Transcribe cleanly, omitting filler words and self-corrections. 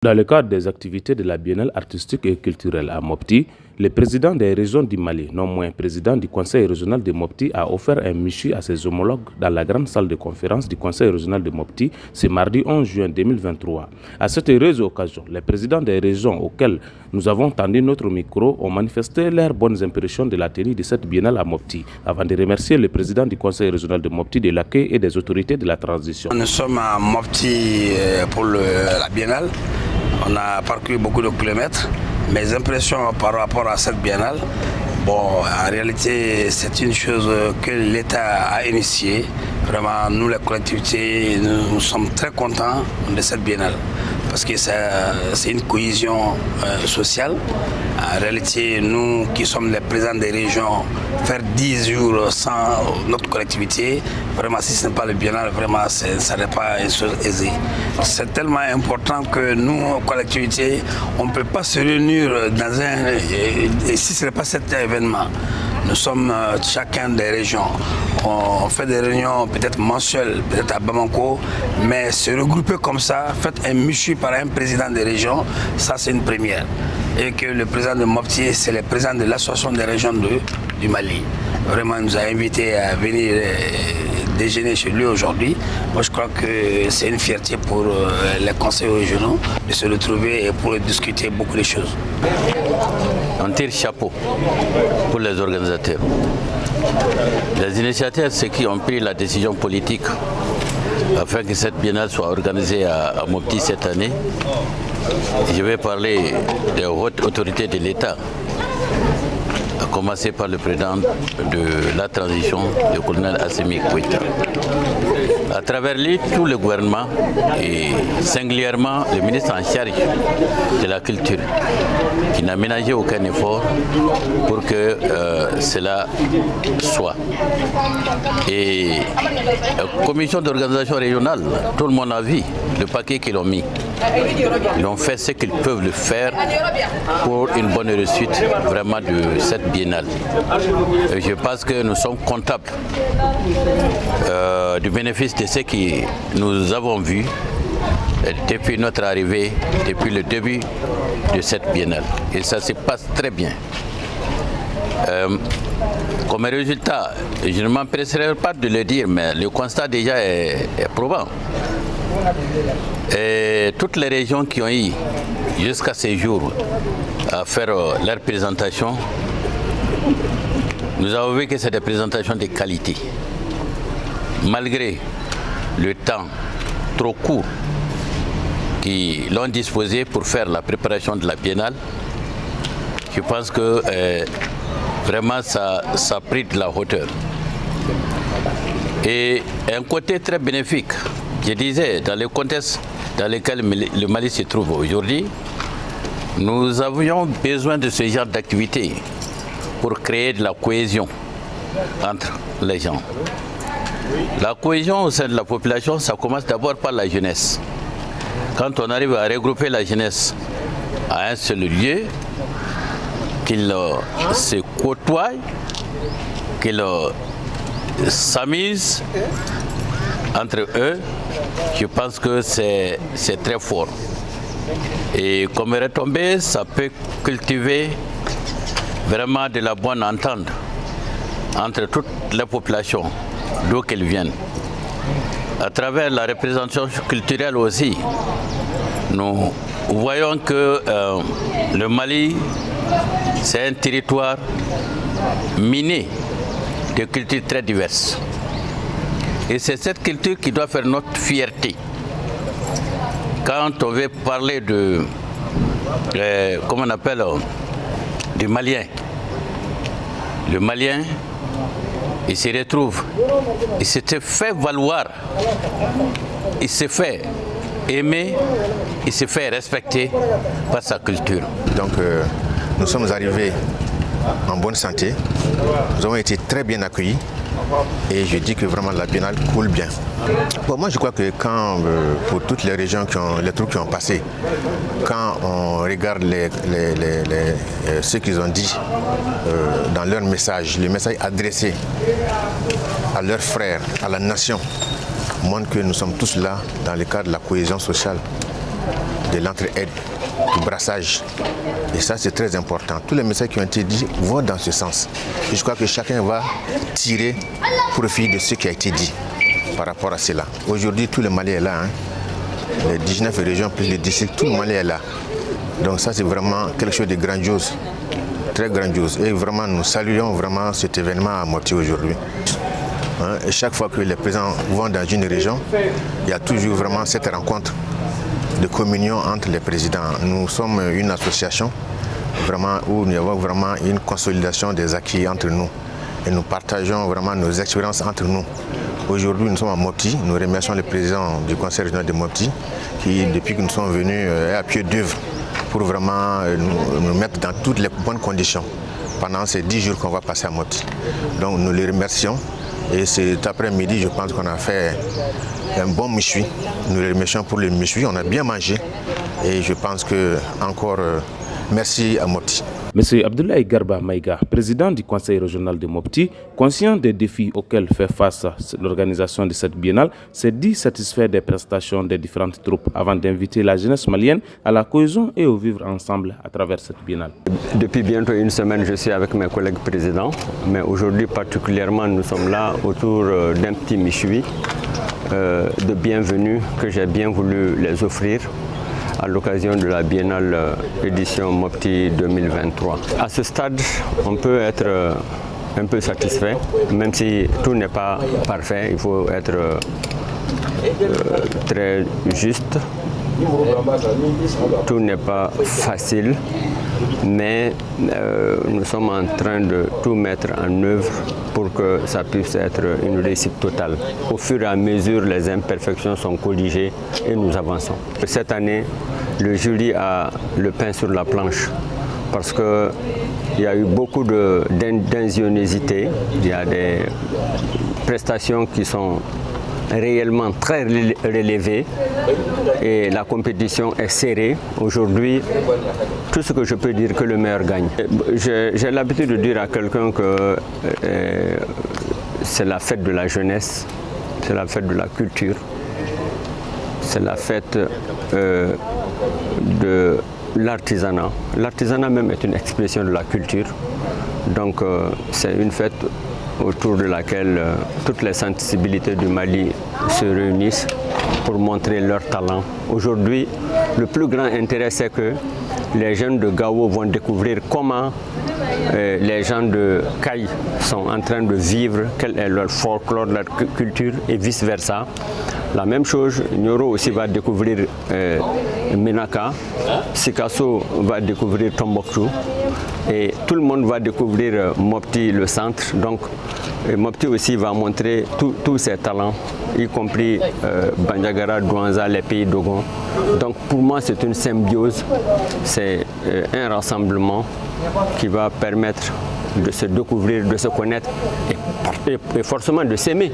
Dans le cadre des activités de la Biennale artistique et culturelle à Mopti, le président des régions du Mali, non moins président du Conseil régional de Mopti, a offert un michu à ses homologues dans la grande salle de conférence du Conseil régional de Mopti ce mardi 11 juin 2023. À cette heureuse occasion, les présidents des régions auxquels nous avons tendu notre micro ont manifesté leurs bonnes impressions de la tenue de cette Biennale à Mopti, avant de remercier le président du Conseil régional de Mopti de l'accueil et des autorités de la transition. Nous sommes à Mopti pour la Biennale. On a parcouru beaucoup de kilomètres. Mes impressions par rapport à cette biennale, en réalité, c'est une chose que l'État a initiée. Vraiment, nous, les collectivités, nous sommes très contents de cette biennale parce que c'est une cohésion sociale. En réalité, nous qui sommes les présidents des régions, faire 10 jours sans notre collectivité, vraiment, si ce n'est pas le biennale, vraiment, ça n'est pas une chose aisée. C'est tellement important que nous, collectivités, on ne peut pas se réunir dans et si ce n'est pas cet événement. Nous sommes chacun des régions. On fait des réunions peut-être mensuelles, peut-être à Bamako, mais se regrouper comme ça, faire un michu par un président des régions, ça c'est une première. Et que le président de Mopti, c'est le président de l'association des régions du Mali. Vraiment, il nous a invités à venir déjeuner chez lui aujourd'hui. Moi, je crois que c'est une fierté pour les conseils régionaux de se retrouver et pour discuter beaucoup de choses. On tire chapeau pour les organisateurs. Les initiateurs, c'est qui ont pris la décision politique afin que cette biennale soit organisée à Mopti cette année. Je vais parler des hautes autorités de l'État, à commencer par le président de la transition, le colonel Assimi Goïta. À travers lui, tout le gouvernement et singulièrement le ministre en charge de la culture, qui n'a ménagé aucun effort pour que cela soit. Et la commission d'organisation régionale, tout le monde a vu le paquet qu'ils ont mis. Ils ont fait ce qu'ils peuvent le faire pour une bonne réussite vraiment de cette biennale. Et je pense que nous sommes comptables du bénéfice de ce que nous avons vu depuis notre arrivée, depuis le début de cette biennale. Et ça se passe très bien. Comme résultat, je ne m'empresserai pas de le dire, mais le constat déjà est probant. Et toutes les régions qui ont eu jusqu'à ce jour à faire leur présentation, nous avons vu que c'est des présentations de qualité. Malgré le temps trop court qu'ils l'ont disposé pour faire la préparation de la biennale, je pense que vraiment ça a pris de la hauteur. Et un côté très bénéfique, je disais, dans le contexte dans lequel le Mali se trouve aujourd'hui, nous avions besoin de ce genre d'activité pour créer de la cohésion entre les gens. La cohésion au sein de la population, ça commence d'abord par la jeunesse. Quand on arrive à regrouper la jeunesse à un seul lieu, qu'ils se côtoient, qu'ils s'amusent entre eux, je pense que c'est très fort. Et comme retombée, ça peut cultiver vraiment de la bonne entente entre toutes les populations, d'où qu'elles viennent. À travers la représentation culturelle aussi, nous voyons que le Mali, c'est un territoire miné de cultures très diverses. Et c'est cette culture qui doit faire notre fierté. Quand on veut parler de, comment on appelle, du Malien, le Malien, il se retrouve, il s'est fait valoir, il s'est fait aimer, il s'est fait respecter par sa culture. Donc nous sommes arrivés en bonne santé, nous avons été très bien accueillis et je dis que vraiment la biennale coule bien. Bon, moi je crois que quand, pour toutes les régions, les troupes qui ont passé, quand on regarde ce qu'ils ont dit dans leur message, le message adressé à leurs frères, à la nation, montre que nous sommes tous là dans le cadre de la cohésion sociale. de l'entraide, du brassage. Et ça, c'est très important. Tous les messages qui ont été dits vont dans ce sens. Et je crois que chacun va tirer profit de ce qui a été dit par rapport à cela. Aujourd'hui, tout le Mali est là. Les 19 régions plus les districts, tout le Mali est là. Donc ça, c'est vraiment quelque chose de grandiose, très grandiose. Et vraiment, nous saluons vraiment cet événement à Mopti aujourd'hui. Et chaque fois que les présidents vont dans une région, il y a toujours vraiment cette rencontre de communion entre les présidents. Nous sommes une association vraiment où nous avons vraiment une consolidation des acquis entre nous. Et nous partageons vraiment nos expériences entre nous. Aujourd'hui, nous sommes à Mopti. Nous remercions le président du conseil régional de Mopti qui, depuis que nous sommes venus, est à pied d'œuvre pour vraiment nous mettre dans toutes les bonnes conditions pendant ces 10 jours qu'on va passer à Mopti. Donc nous les remercions. Et cet après-midi, je pense qu'on a fait un bon méchoui. Nous les remercions pour le méchoui, on a bien mangé. Et je pense que encore merci à Mopti. M. Abdoulaye Garba Maïga, président du conseil régional de Mopti, conscient des défis auxquels fait face l'organisation de cette biennale, s'est dit satisfait des prestations des différentes troupes avant d'inviter la jeunesse malienne à la cohésion et au vivre ensemble à travers cette biennale. Depuis bientôt une semaine, je suis avec mes collègues présidents, mais aujourd'hui particulièrement, nous sommes là autour d'un petit méchoui de bienvenue que j'ai bien voulu les offrir à l'occasion de la biennale édition Mopti 2023. À ce stade, on peut être un peu satisfait, même si tout n'est pas parfait, il faut être très juste. Tout n'est pas facile, mais nous sommes en train de tout mettre en œuvre pour que ça puisse être une réussite totale. Au fur et à mesure, les imperfections sont corrigées et nous avançons. Cette année, le jury a le pain sur la planche parce qu'il y a eu beaucoup d'ingéniosité, il y a des prestations qui sont réellement très relevées et la compétition est serrée. Aujourd'hui, tout ce que je peux dire que le meilleur gagne. J'ai l'habitude de dire à quelqu'un que c'est la fête de la jeunesse, c'est la fête de la culture, c'est la fête de l'artisanat. L'artisanat même est une expression de la culture. Donc c'est une fête autour de laquelle toutes les sensibilités du Mali se réunissent pour montrer leur talent. Aujourd'hui, le plus grand intérêt, c'est que les jeunes de Gao vont découvrir comment les gens de Caille sont en train de vivre, quel est leur folklore, leur culture et vice-versa. La même chose, Nyoro aussi va découvrir Menaka, Sikasso va découvrir Tombouctou et tout le monde va découvrir Mopti, le centre. Donc Mopti aussi va montrer tous ses talents, y compris Bandiagara, Douanza, les pays Dogon. Donc pour moi c'est une symbiose, c'est un rassemblement qui va permettre de se découvrir, de se connaître et forcément de s'aimer.